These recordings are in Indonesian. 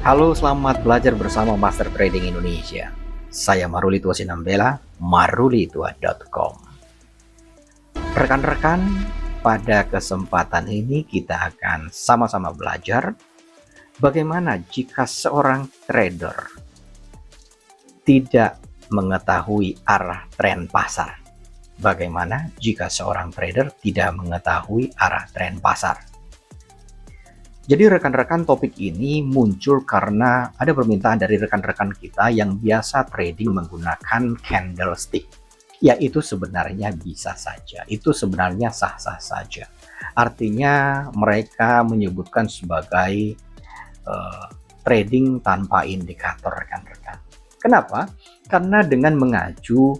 Halo, selamat belajar bersama Master Trading Indonesia. Saya Marulito Sinambela, marulitua.com. Rekan-rekan, pada kesempatan ini kita akan sama-sama belajar bagaimana jika seorang trader tidak mengetahui arah tren pasar. Bagaimana jika seorang trader tidak mengetahui arah tren pasar? Jadi rekan-rekan, topik ini muncul karena ada permintaan dari rekan-rekan kita yang biasa trading menggunakan candlestick. Ya, itu sebenarnya bisa saja, itu sebenarnya sah-sah saja. Artinya mereka menyebutkan sebagai trading tanpa indikator, rekan-rekan. Kenapa? Karena dengan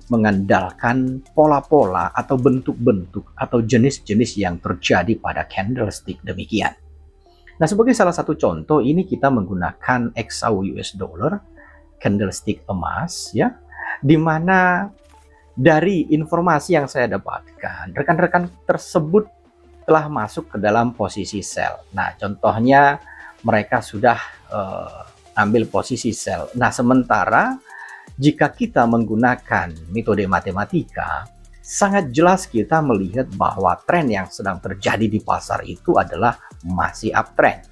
mengandalkan pola-pola atau bentuk-bentuk atau jenis-jenis yang terjadi pada candlestick demikian. Nah, sebagai salah satu contoh, ini kita menggunakan XAU US dollar, candlestick emas, ya, di mana dari informasi yang saya dapatkan, rekan-rekan tersebut telah masuk ke dalam posisi sell. Nah, contohnya mereka sudah ambil posisi sell. Nah, sementara jika kita menggunakan metode matematika, sangat jelas kita melihat bahwa tren yang sedang terjadi di pasar itu adalah masih uptrend,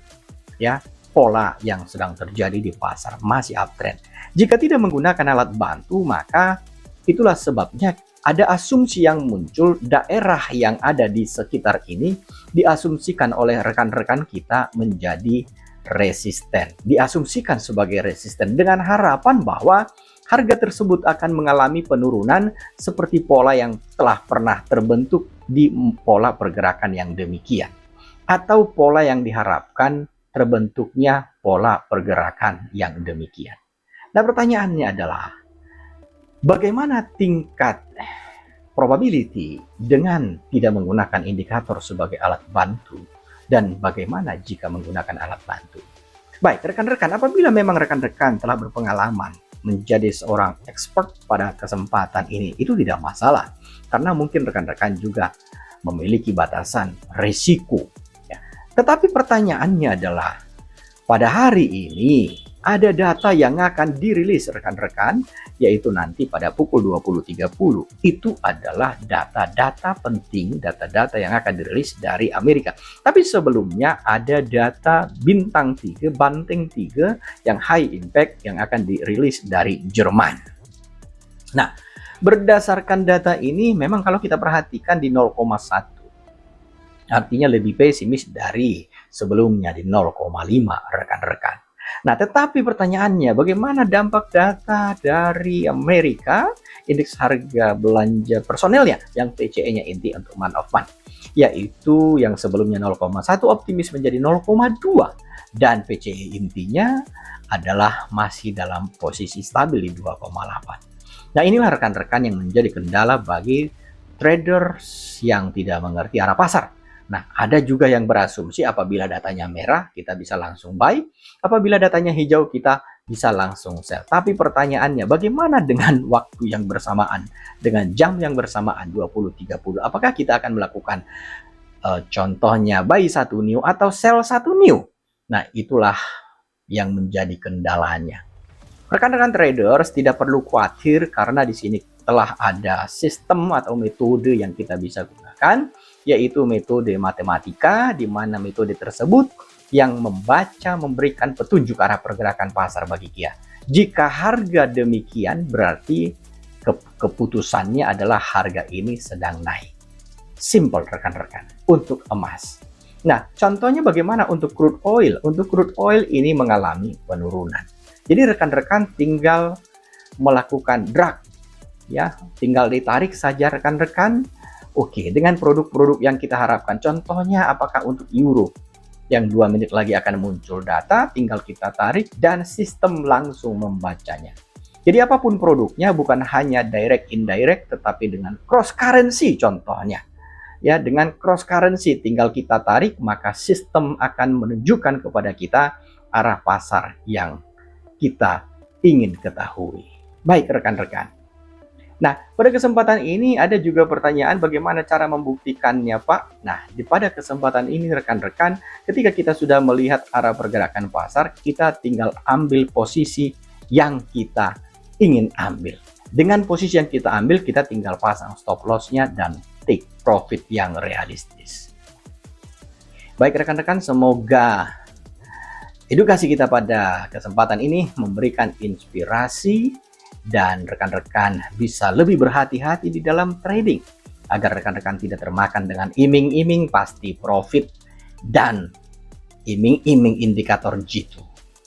ya, pola yang sedang terjadi di pasar masih uptrend. Jika tidak menggunakan alat bantu, maka itulah sebabnya ada asumsi yang muncul, daerah yang ada di sekitar ini diasumsikan oleh rekan-rekan kita menjadi resisten, diasumsikan sebagai resisten dengan harapan bahwa harga tersebut akan mengalami penurunan seperti pola yang telah pernah terbentuk di pola pergerakan yang demikian, atau pola yang diharapkan terbentuknya pola pergerakan yang demikian. Nah, pertanyaannya adalah bagaimana tingkat probability dengan tidak menggunakan indikator sebagai alat bantu, dan bagaimana jika menggunakan alat bantu? Baik, rekan-rekan, apabila memang rekan-rekan telah berpengalaman menjadi seorang expert pada kesempatan ini, itu tidak masalah, karena mungkin rekan-rekan juga memiliki batasan risiko, ya. Tetapi pertanyaannya adalah, pada hari ini ada data yang akan dirilis rekan-rekan, yaitu nanti pada pukul 20.30. Itu adalah data-data penting, data-data yang akan dirilis dari Amerika. Tapi sebelumnya ada data bintang 3, banteng 3 yang high impact yang akan dirilis dari Jerman. Nah, berdasarkan data ini memang kalau kita perhatikan di 0,1, artinya lebih pesimis dari sebelumnya di 0,5, rekan-rekan. Nah, tetapi pertanyaannya, bagaimana dampak data dari Amerika, indeks harga belanja personelnya, yang PCE-nya inti untuk month of month, yaitu yang sebelumnya 0,1 optimis menjadi 0,2, dan PCE intinya adalah masih dalam posisi stabil di 2,8. Nah, inilah rekan-rekan yang menjadi kendala bagi traders yang tidak mengerti arah pasar. Nah, ada juga yang berasumsi apabila datanya merah, kita bisa langsung buy. Apabila datanya hijau, kita bisa langsung sell. Tapi pertanyaannya, bagaimana dengan waktu yang bersamaan? Dengan jam yang bersamaan, 20.30. Apakah kita akan melakukan contohnya buy 1 new atau sell 1 new? Nah, itulah yang menjadi kendalanya. Rekan-rekan traders tidak perlu khawatir karena di sini telah ada sistem atau metode yang kita bisa gunakan, yaitu metode matematika, di mana metode tersebut yang memberikan petunjuk arah pergerakan pasar bagi kita. Jika harga demikian, berarti keputusannya adalah harga ini sedang naik. Simple, rekan-rekan, untuk emas. Nah, contohnya bagaimana untuk crude oil? Untuk crude oil ini mengalami penurunan. Jadi rekan-rekan tinggal melakukan drag, ya, tinggal ditarik saja rekan-rekan. Oke, dengan produk-produk yang kita harapkan, contohnya apakah untuk euro yang 2 menit lagi akan muncul data, tinggal kita tarik dan sistem langsung membacanya. Jadi apapun produknya, bukan hanya direct indirect, tetapi dengan cross currency contohnya. Ya, dengan cross currency tinggal kita tarik, maka sistem akan menunjukkan kepada kita arah pasar yang kita ingin ketahui. Baik rekan-rekan. Nah, pada kesempatan ini ada juga pertanyaan bagaimana cara membuktikannya, Pak? Nah, pada kesempatan ini rekan-rekan, ketika kita sudah melihat arah pergerakan pasar, kita tinggal ambil posisi yang kita ingin ambil. Dengan posisi yang kita ambil, kita tinggal pasang stop loss-nya dan take profit yang realistis. Baik rekan-rekan, semoga edukasi kita pada kesempatan ini memberikan inspirasi dan rekan-rekan bisa lebih berhati-hati di dalam trading agar rekan-rekan tidak termakan dengan iming-iming pasti profit dan iming-iming indikator G2.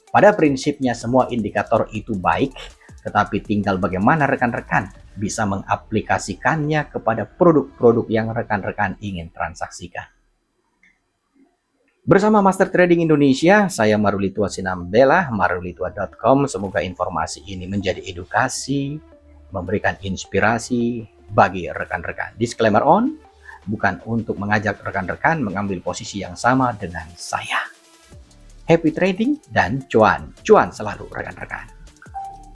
Pada prinsipnya semua indikator itu baik, tetapi tinggal bagaimana rekan-rekan bisa mengaplikasikannya kepada produk-produk yang rekan-rekan ingin transaksikan. Bersama Master Trading Indonesia, saya Marulitua Sinambela, marulitua.com. Semoga informasi ini menjadi edukasi, memberikan inspirasi bagi rekan-rekan. Disclaimer on, bukan untuk mengajak rekan-rekan mengambil posisi yang sama dengan saya. Happy trading dan cuan. Cuan selalu rekan-rekan.